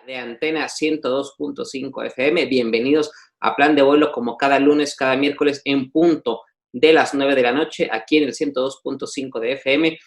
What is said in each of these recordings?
de Antena 102.5 FM. Bienvenidos a Plan de Vuelo como cada lunes, cada miércoles en punto de las 9 de la noche aquí en el 102.5 de FM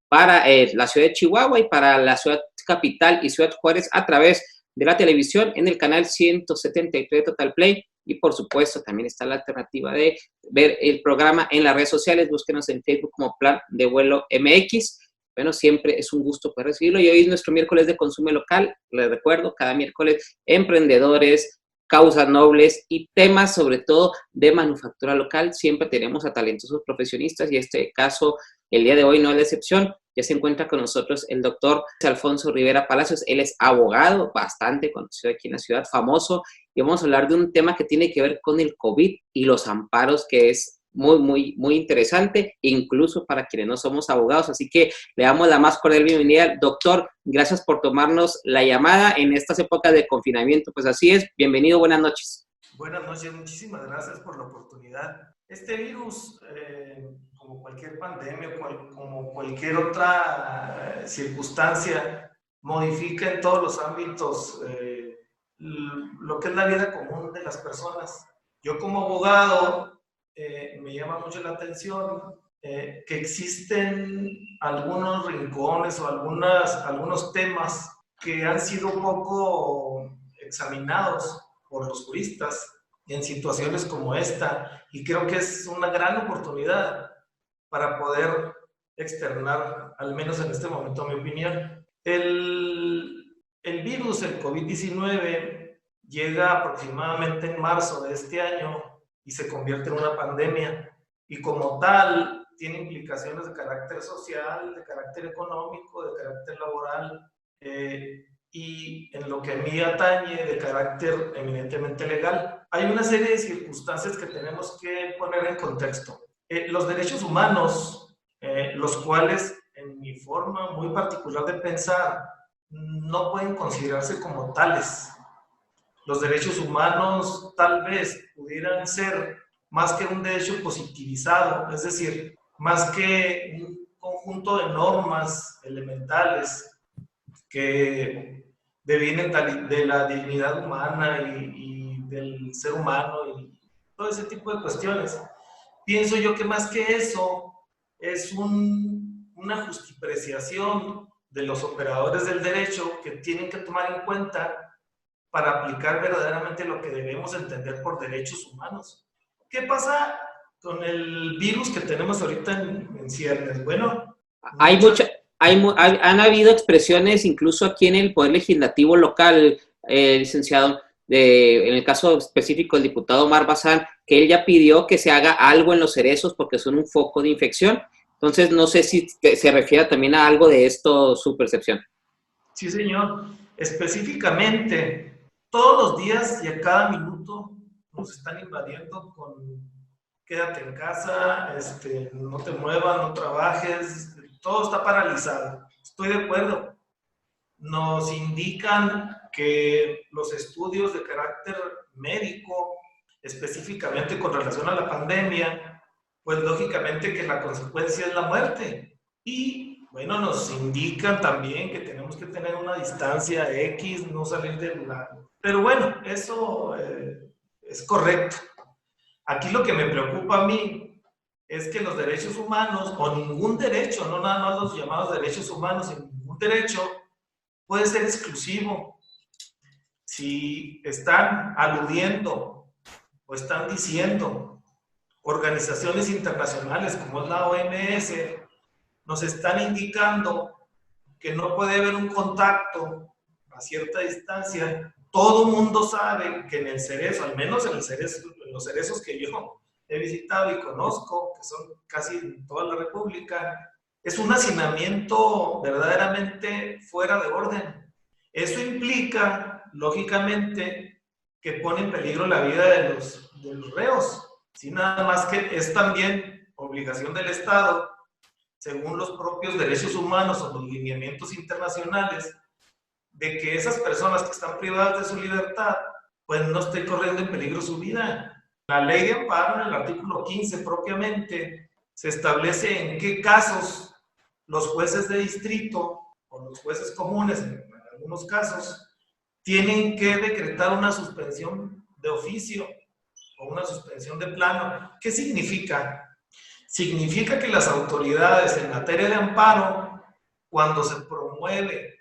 para la ciudad de Chihuahua y para la ciudad capital y Ciudad Juárez a través de la televisión en el canal 173 Total Play y por supuesto también está la alternativa de ver el programa en las redes sociales. Búsquenos en Facebook como Plan de Vuelo MX. Bueno, siempre es un gusto poder recibirlo y hoy es nuestro miércoles de consumo local. Les recuerdo, cada miércoles emprendedores, causas nobles y temas sobre todo de manufactura local. Siempre tenemos a talentosos profesionistas y este caso, el día de hoy no es la excepción. Ya se encuentra con nosotros el doctor Alfonso Rivera Palacios. Él es abogado, bastante conocido aquí en la ciudad, famoso, y vamos a hablar de un tema que tiene que ver con el COVID y los amparos, que es muy interesante, incluso para quienes no somos abogados. Así que le damos la más cordial bienvenida. Doctor, gracias por tomarnos la llamada en estas épocas de confinamiento. Pues así es, bienvenido, buenas noches. Buenas noches, muchísimas gracias por la oportunidad. Este virus, como cualquier pandemia, como cualquier otra circunstancia, modifica en todos los ámbitos lo que es la vida común de las personas. Yo como abogado me llama mucho la atención que existen algunos rincones o algunos temas que han sido poco examinados por los juristas en situaciones como esta, y creo que es una gran oportunidad para poder externar, al menos en este momento, mi opinión. El virus, el COVID-19, llega aproximadamente en marzo de este año y se convierte en una pandemia, y como tal tiene implicaciones de carácter social, de carácter económico, de carácter laboral, y en lo que a mí atañe de carácter eminentemente legal. Hay una serie de circunstancias que tenemos que poner en contexto. Los derechos humanos, los cuales en mi forma muy particular de pensar no pueden considerarse como tales. Los derechos humanos tal vez pudieran ser más que un derecho positivizado, es decir, más que un conjunto de normas elementales que devienen de la dignidad humana y del ser humano y todo ese tipo de cuestiones. Pienso yo que más que eso es una justipreciación de los operadores del derecho que tienen que tomar en cuenta para aplicar verdaderamente lo que debemos entender por derechos humanos. ¿Qué pasa con el virus que tenemos ahorita en ciernes? Bueno, han habido expresiones incluso aquí en el Poder Legislativo local, licenciado, en el caso específico del diputado Omar Bazán, que él ya pidió que se haga algo en los cerezos porque son un foco de infección. Entonces, no sé si se refiere también a algo de esto, su percepción. Sí, señor. Específicamente, todos los días y a cada minuto nos están invadiendo con quédate en casa, no te muevas, no trabajes, todo está paralizado. Estoy de acuerdo. Nos indican que los estudios de carácter médico, específicamente con relación a la pandemia, pues lógicamente que la consecuencia es la muerte. Y bueno, nos indican también que tenemos que tener una distancia X, no salir del lado. Pero bueno, eso es correcto. Aquí lo que me preocupa a mí es que los derechos humanos, o ningún derecho, no nada más los llamados derechos humanos, sino ningún derecho puede ser exclusivo. Si están aludiendo o están diciendo organizaciones internacionales como es la OMS, nos están indicando que no puede haber un contacto a cierta distancia. Todo mundo sabe que en el cerezo, al menos en los cerezos que yo he visitado y conozco, que son casi en toda la República, es un hacinamiento verdaderamente fuera de orden. Eso implica, lógicamente, que pone en peligro la vida de los reos. Sí, nada más que es también obligación del Estado, según los propios derechos humanos o los lineamientos internacionales, de que esas personas que están privadas de su libertad, pues no estén corriendo en peligro su vida. La ley de amparo, en el artículo 15 propiamente, se establece en qué casos los jueces de distrito o los jueces comunes, en algunos casos, tienen que decretar una suspensión de oficio o una suspensión de plano. ¿Qué significa? Significa que las autoridades en materia de amparo, cuando se promueve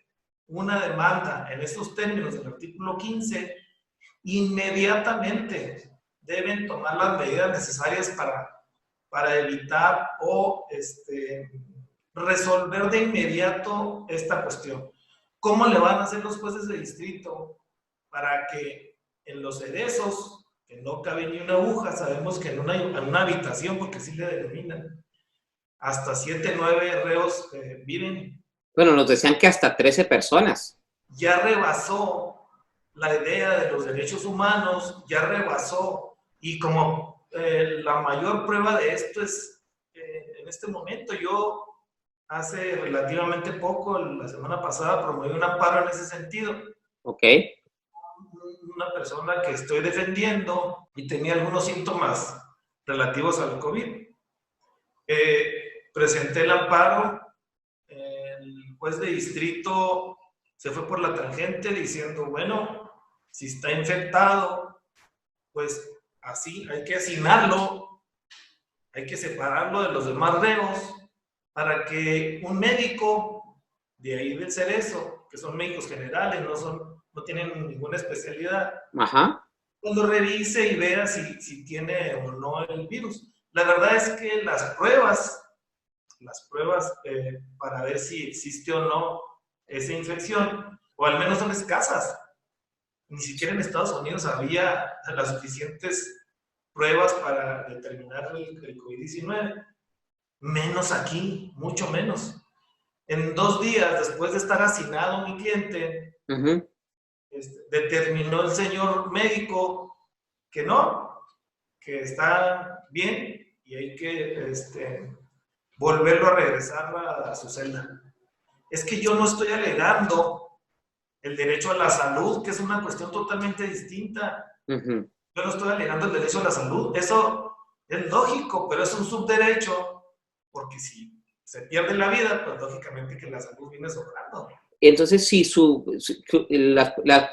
una demanda en estos términos del artículo 15, inmediatamente deben tomar las medidas necesarias para evitar o resolver de inmediato esta cuestión. ¿Cómo le van a hacer los jueces de distrito para que en los cerezos, que no cabe ni una aguja, sabemos que en una habitación, porque sí le denominan, hasta 7, 9 reos viven? Bueno, nos decían que hasta 13 personas. Ya rebasó la idea de los derechos humanos, ya rebasó, y como la mayor prueba de esto es, en este momento, yo hace relativamente poco, la semana pasada, promoví un amparo en ese sentido. Ok. Una persona que estoy defendiendo y tenía algunos síntomas relativos al COVID. Presenté el amparo, el juez de distrito se fue por la tangente diciendo, bueno, si está infectado, pues así hay que hacinarlo, hay que separarlo de los demás reos para que un médico de ahí del Cerezo, que son médicos generales, no tienen ninguna especialidad, Ajá. cuando revise y vea si tiene o no el virus. La verdad es que las pruebas para ver si existe o no esa infección, o al menos son escasas. Ni siquiera en Estados Unidos había las suficientes pruebas para determinar el COVID-19. Menos aquí, mucho menos. En 2 días después de estar hacinado mi cliente, determinó el señor médico que no, que está bien y hay que volverlo a regresar a su celda. Es que yo no estoy alegando el derecho a la salud, que es una cuestión totalmente distinta. Yo no estoy alegando el derecho a la salud. Eso es lógico, pero es un subderecho, porque si se pierde la vida, pues lógicamente que la salud viene sobrando. Entonces, si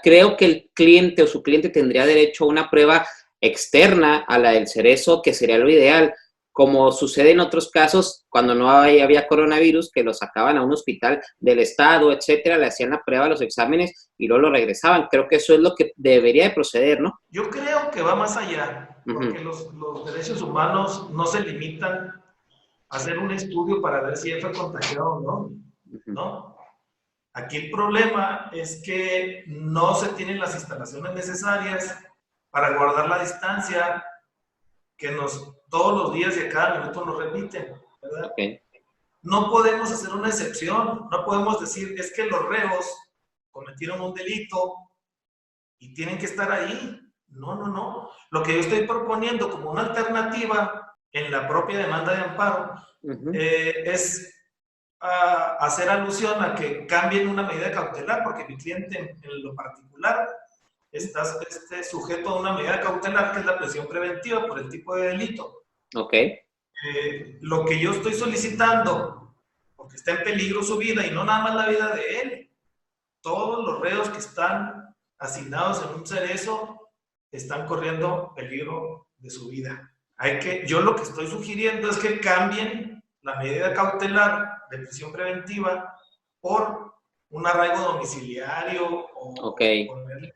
creo que el cliente o su cliente tendría derecho a una prueba externa a la del Cerezo, que sería lo ideal, como sucede en otros casos cuando no había coronavirus, que lo sacaban a un hospital del estado, etcétera, le hacían la prueba, los exámenes y luego lo regresaban. Creo que eso es lo que debería de proceder, ¿no? Yo creo que va más allá, porque los derechos humanos no se limitan a hacer un estudio para ver si él fue contagiado o no, ¿no? Aquí el problema es que no se tienen las instalaciones necesarias para guardar la distancia que todos los días y a cada minuto nos repiten, ¿verdad? Okay. No podemos hacer una excepción, no podemos decir, es que los reos cometieron un delito y tienen que estar ahí. No. Lo que yo estoy proponiendo como una alternativa en la propia demanda de amparo es hacer alusión a que cambien una medida cautelar, porque mi cliente en lo particular está sujeto a una medida cautelar que es la prisión preventiva por el tipo de delito. Ok. Lo que yo estoy solicitando, porque está en peligro su vida y no nada más la vida de él, todos los reos que están asignados en un cerezo están corriendo peligro de su vida. Yo lo que estoy sugiriendo es que cambien la medida cautelar de prisión preventiva por un arraigo domiciliario o ponerle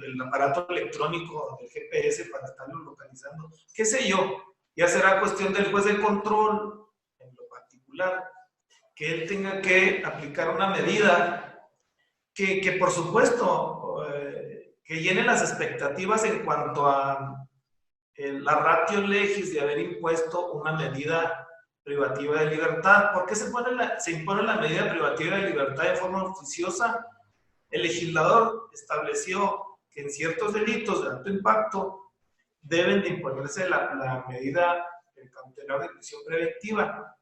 el aparato electrónico del GPS para estarlo localizando, qué sé yo. Ya será cuestión del juez de control, en lo particular, que él tenga que aplicar una medida que por supuesto, que llene las expectativas en cuanto a la ratio legis de haber impuesto una medida privativa de libertad. ¿Por qué se impone la medida privativa de libertad de forma oficiosa? El legislador estableció que en ciertos delitos de alto impacto deben de imponerse la medida cautelar de prisión preventiva.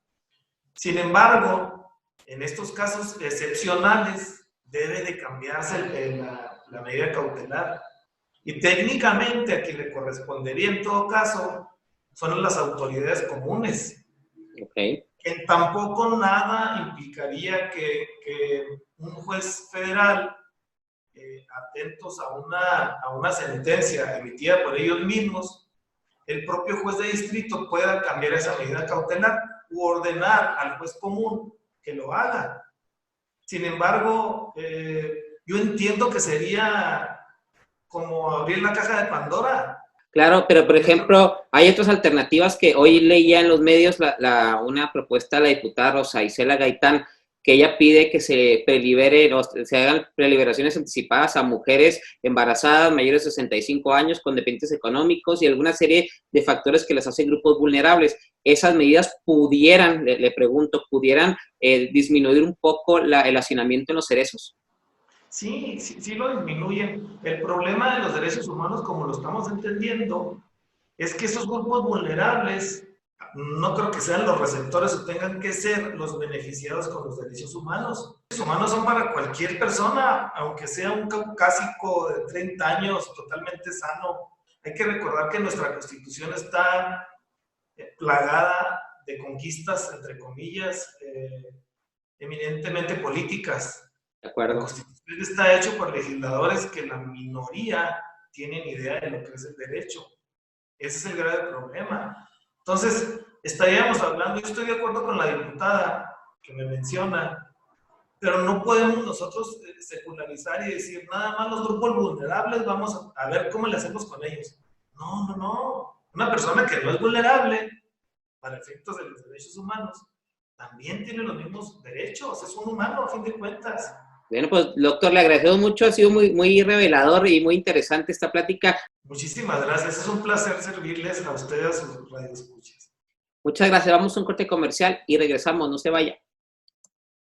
Sin embargo, en estos casos excepcionales debe de cambiarse la medida cautelar. Y técnicamente a quien le correspondería en todo caso son las autoridades comunes. Que tampoco nada implicaría que un juez federal atentos a una sentencia emitida por ellos mismos, el propio juez de distrito pueda cambiar esa medida cautelar u ordenar al juez común que lo haga. Sin embargo, yo entiendo que sería como abrir la caja de Pandora. Claro, pero por ejemplo, hay otras alternativas que hoy leía en los medios una propuesta de la diputada Rosa Isela Gaitán, que ella pide que se prelibere, se hagan preliberaciones anticipadas a mujeres embarazadas mayores de 65 años con dependientes económicos y alguna serie de factores que las hacen grupos vulnerables. Esas medidas pudieran, le pregunto, pudieran disminuir un poco el hacinamiento en los cerezos. Sí, sí, sí lo disminuyen. El problema de los derechos humanos, como lo estamos entendiendo, es que esos grupos vulnerables no creo que sean los receptores o tengan que ser los beneficiados con los derechos humanos. Los derechos humanos son para cualquier persona, aunque sea un caucásico de 30 años totalmente sano. Hay que recordar que nuestra Constitución está plagada de conquistas, entre comillas, eminentemente políticas. De acuerdo. La Constitución está hecha por legisladores que la minoría tienen idea de lo que es el derecho. Ese es el grave problema. Entonces, estaríamos hablando, yo estoy de acuerdo con la diputada que me menciona, pero no podemos nosotros secularizar y decir, nada más los grupos vulnerables, vamos a ver cómo le hacemos con ellos. No, no, no. Una persona que no es vulnerable, para efectos de los derechos humanos, también tiene los mismos derechos, es un humano a fin de cuentas. Bueno, pues doctor, le agradezco mucho, ha sido muy, muy revelador y muy interesante esta plática. Muchísimas gracias, es un placer servirles a ustedes, a sus radioescuchas. Muchas gracias, vamos a un corte comercial y regresamos, no se vaya.